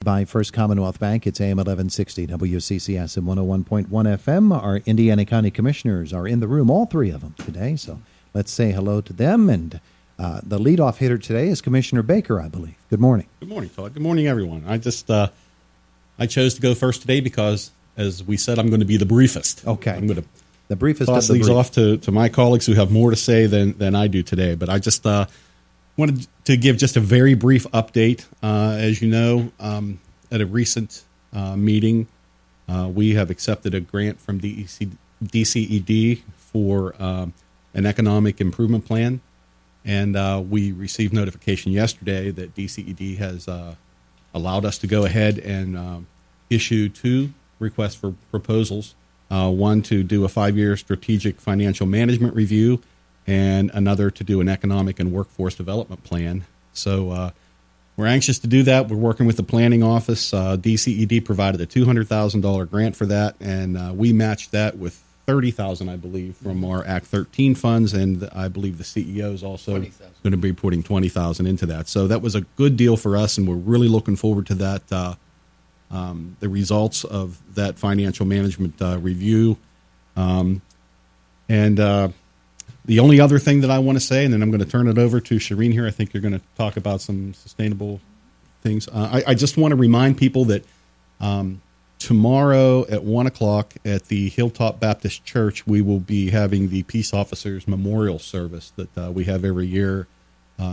by First Commonwealth Bank. It's AM 1160 WCCS and 101.1 FM. Our Indiana County Commissioners are in the room, all three of them today. So let's say hello to them. And the leadoff hitter today is Commissioner Baker, I believe. Good morning. Good morning, Todd. Good morning, everyone. I chose to go first today because, as we said, I'm going to be the briefest. Okay. I'm going to the briefest toss of the things brief. off to my colleagues who have more to say than I do today. But I just wanted to give just a very brief update. As you know, at a recent meeting, we have accepted a grant from DCED for an economic improvement plan. And we received notification yesterday that DCED has allowed us to go ahead and issue 2 requests for proposals, one to do a 5-year strategic financial management review and another to do an economic and workforce development plan. So we're anxious to do that. We're working with the planning office. DCED provided a $200,000 grant for that, and we matched that with $30,000, I believe, from our Act 13 funds, and I believe the CEO is also going to be putting $20,000 into that. So that was a good deal for us, and we're really looking forward to that. The results of that financial management review, and the only other thing that I want to say, and then I'm going to turn it over to Shireen here. I think you're going to talk about some sustainable things. I just want to remind people that tomorrow at 1 o'clock at the Hilltop Baptist Church, we will be having the Peace Officers Memorial Service that we have every year.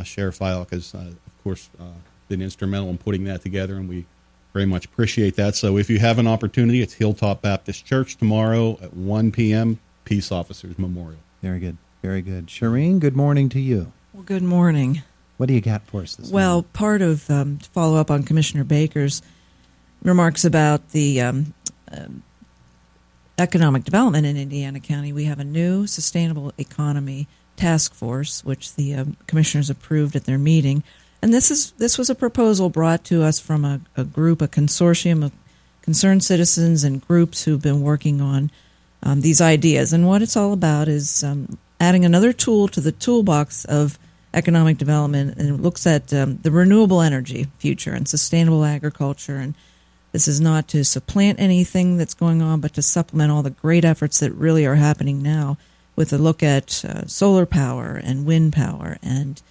Sheriff Fialk has, of course, been instrumental in putting that together, and we very much appreciate that. So if you have an opportunity, it's Hilltop Baptist Church tomorrow at 1 p.m., Peace Officers Memorial. Very good. Very good. Shireen, good morning to you. Well, good morning. What do you got for us this morning? Well, part of to follow up on Commissioner Baker's remarks about the economic development in Indiana County, we have a new sustainable economy task force, which the commissioners approved at their meeting. And this was a proposal brought to us from a consortium of concerned citizens and groups who've been working on these ideas. And what it's all about is adding another tool to the toolbox of economic development, and it looks at the renewable energy future and sustainable agriculture. And this is not to supplant anything that's going on, but to supplement all the great efforts that really are happening now with a look at solar power and wind power and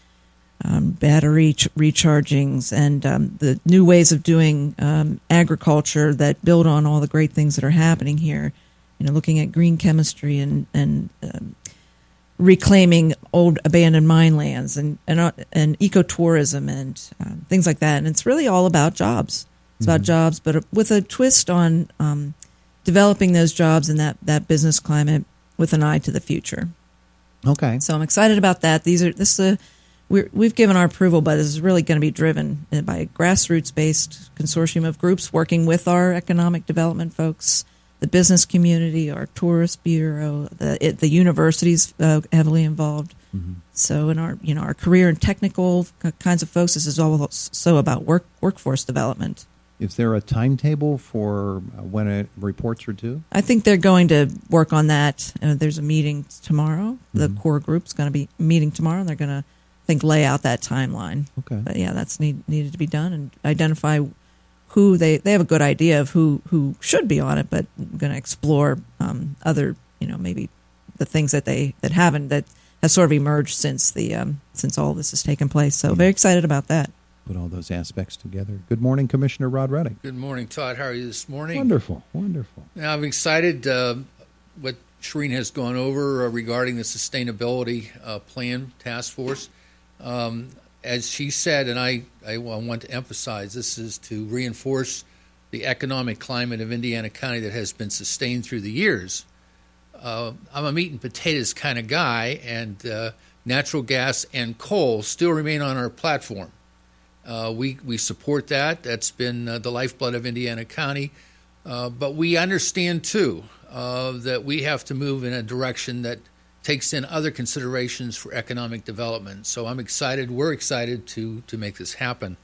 battery rechargings and the new ways of doing agriculture that build on all the great things that are happening here. You know, looking at green chemistry and reclaiming old abandoned mine lands and ecotourism and things like that. And it's really all about jobs. It's about jobs, but with a twist on developing those jobs and that business climate with an eye to the future. Okay. So I'm excited about that. We've given our approval, but this is really going to be driven by a grassroots-based consortium of groups working with our economic development folks, the business community, our tourist bureau, the universities heavily involved. Mm-hmm. So in our career and technical kinds of folks, this is also about workforce development. Is there a timetable for when reports are due? I think they're going to work on that. There's a meeting tomorrow. Mm-hmm. The core group's going to be meeting tomorrow, and they're going to lay out that timeline. Okay. But yeah, that's needed to be done and identify who they have a good idea of who should be on it, but I'm going to explore other, maybe the things that has sort of emerged since all this has taken place. So very excited about that. Put all those aspects together. Good morning, Commissioner Rod Redding. Good morning, Todd. How are you this morning? Wonderful. Now, I'm excited what Shireen has gone over regarding the sustainability plan task force. As she said, and I want to emphasize, this is to reinforce the economic climate of Indiana County that has been sustained through the years. I'm a meat and potatoes kind of guy, and natural gas and coal still remain on our platform. We support that. That's been the lifeblood of Indiana County. But we understand, too, that we have to move in a direction that takes in other considerations for economic development. So we're excited to make this happen.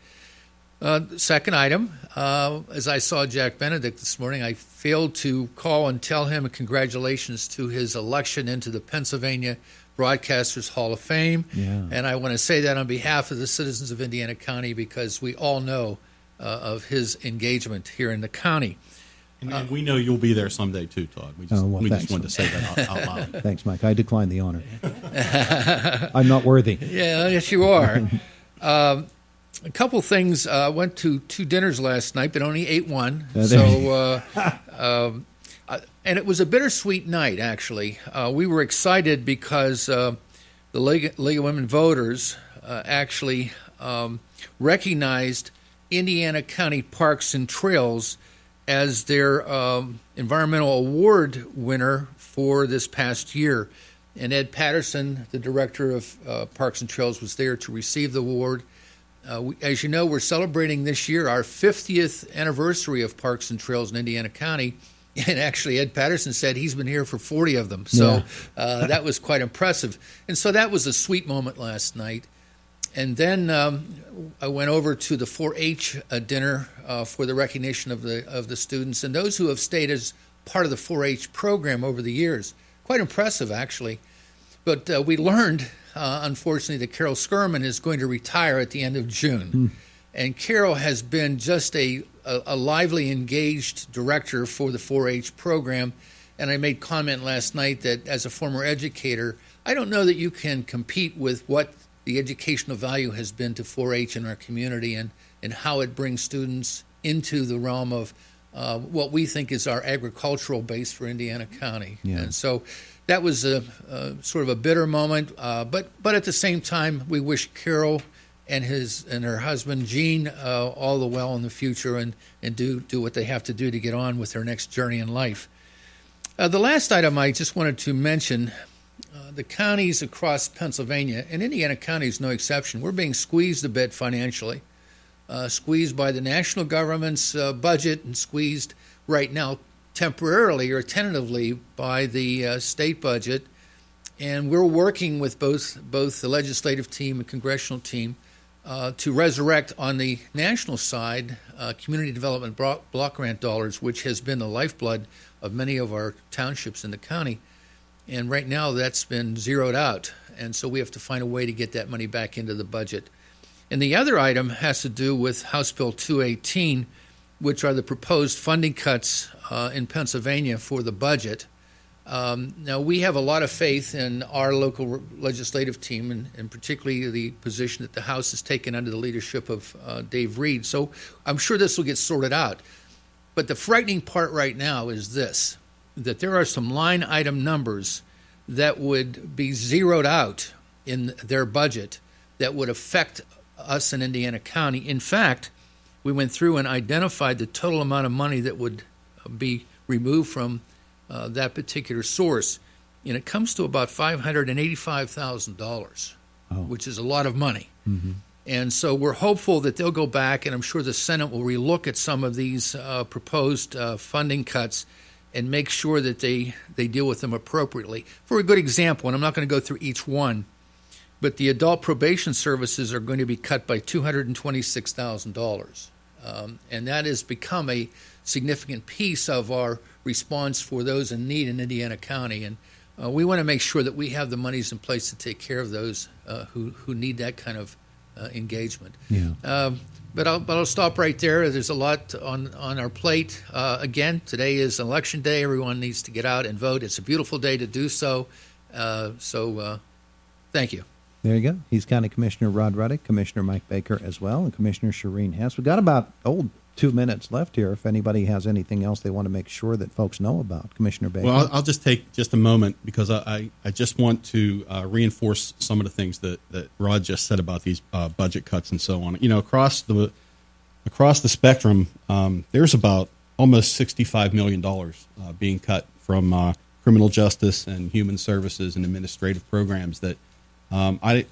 Second item, as I saw Jack Benedict this morning, I failed to call and tell him congratulations to his election into the Pennsylvania Broadcasters Hall of Fame. Yeah. And I want to say that on behalf of the citizens of Indiana County, because we all know of his engagement here in the county. And we know you'll be there someday too, Todd. We just, thanks. wanted to say that out loud. Thanks, Mike. I decline the honor. I'm not worthy. Yeah, yes, you are. A couple things. I went to 2 dinners last night, but only ate one. And it was a bittersweet night, actually. We were excited because the League of Women Voters actually recognized Indiana County Parks and Trails as their environmental award winner for this past year. And Ed Patterson, the director of Parks and Trails, was there to receive the award. As you know, we're celebrating this year our 50th anniversary of Parks and Trails in Indiana County. And actually, Ed Patterson said he's been here for 40 of them. So that was quite impressive. And so that was a sweet moment last night. And then I went over to the 4-H dinner for the recognition of the students and those who have stayed as part of the 4-H program over the years. Quite impressive, actually. But we learned, unfortunately, that Carol Skirman is going to retire at the end of June. And Carol has been just a lively, engaged director for the 4-H program. And I made comment last night that as a former educator, I don't know that you can compete with what the educational value has been to 4-H in our community and how it brings students into the realm of what we think is our agricultural base for Indiana County. Yeah. And so that was a sort of a bitter moment, but at the same time, we wish Carol and her husband Gene all the well in the future and do what they have to do to get on with their next journey in life. The last item I just wanted to mention, the counties across Pennsylvania, and Indiana County is no exception, we're being squeezed a bit financially, squeezed by the national government's budget and squeezed right now temporarily or tentatively by the state budget. And we're working with both the legislative team and congressional team to resurrect on the national side community development block grant dollars, which has been the lifeblood of many of our townships in the county. And right now that's been zeroed out. And so we have to find a way to get that money back into the budget. And the other item has to do with House Bill 218, which are the proposed funding cuts in Pennsylvania for the budget. Now, we have a lot of faith in our local legislative team, and particularly the position that the House has taken under the leadership of Dave Reed. So I'm sure this will get sorted out. But the frightening part right now is this, that there are some line item numbers that would be zeroed out in their budget that would affect us in Indiana County. In fact, we went through and identified the total amount of money that would be removed from that particular source, and it comes to about $585,000, which is a lot of money. Mm-hmm. And so we're hopeful that they'll go back, and I'm sure the Senate will relook at some of these proposed funding cuts and make sure that they deal with them appropriately. For a good example, and I'm not going to go through each one, but the adult probation services are going to be cut by $226,000. And that has become a significant piece of our response for those in need in Indiana County. And we want to make sure that we have the monies in place to take care of those who need that kind of engagement. Yeah. But I'll stop right there. There's a lot on our plate. Again, today is election day. Everyone needs to get out and vote. It's a beautiful day to do so. So thank you. There you go. He's County Commissioner Rod Ruddick, Commissioner Mike Baker as well, and Commissioner Shireen Hess. We've got about 2 minutes left here. If anybody has anything else they want to make sure that folks know about, Commissioner Baker. Well, I'll just take just a moment because I just want to reinforce some of the things that Rod just said about these budget cuts and so on. You know, across the spectrum, there's about almost $65 million being cut from criminal justice and human services and administrative programs that I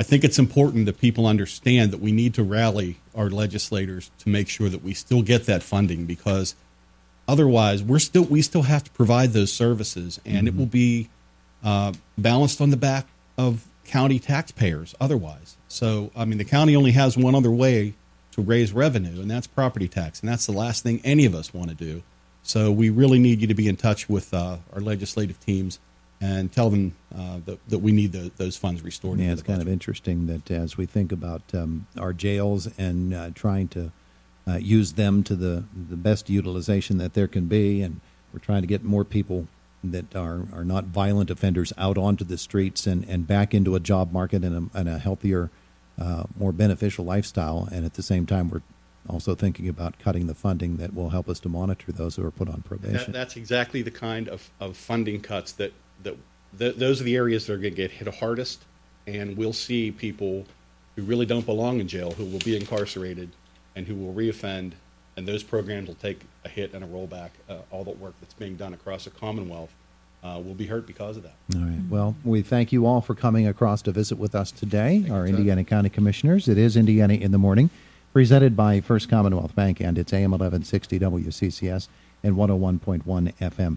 think it's important that people understand that we need to rally our legislators to make sure that we still get that funding, because otherwise we still have to provide those services, and it will be balanced on the back of county taxpayers otherwise. So, I mean, the county only has one other way to raise revenue, and that's property tax, and that's the last thing any of us want to do. So we really need you to be in touch with our legislative teams and tell them that we need those funds restored. Yeah, into it's the kind of budget. interesting that as we think about our jails and trying to use them to the best utilization that there can be, and we're trying to get more people that are not violent offenders out onto the streets and back into a job market and a healthier, more beneficial lifestyle. And at the same time, we're also thinking about cutting the funding that will help us to monitor those who are put on probation. That's exactly the kind of funding cuts that those are the areas that are going to get hit hardest, and we'll see people who really don't belong in jail, who will be incarcerated, and who will reoffend, and those programs will take a hit and a rollback. All the work that's being done across the Commonwealth will be hurt because of that. All right. Well, we thank you all for coming across to visit with us today, our Indiana County Commissioners. It is Indiana in the Morning, presented by First Commonwealth Bank, and it's AM 1160 WCCS and 101.1 FM.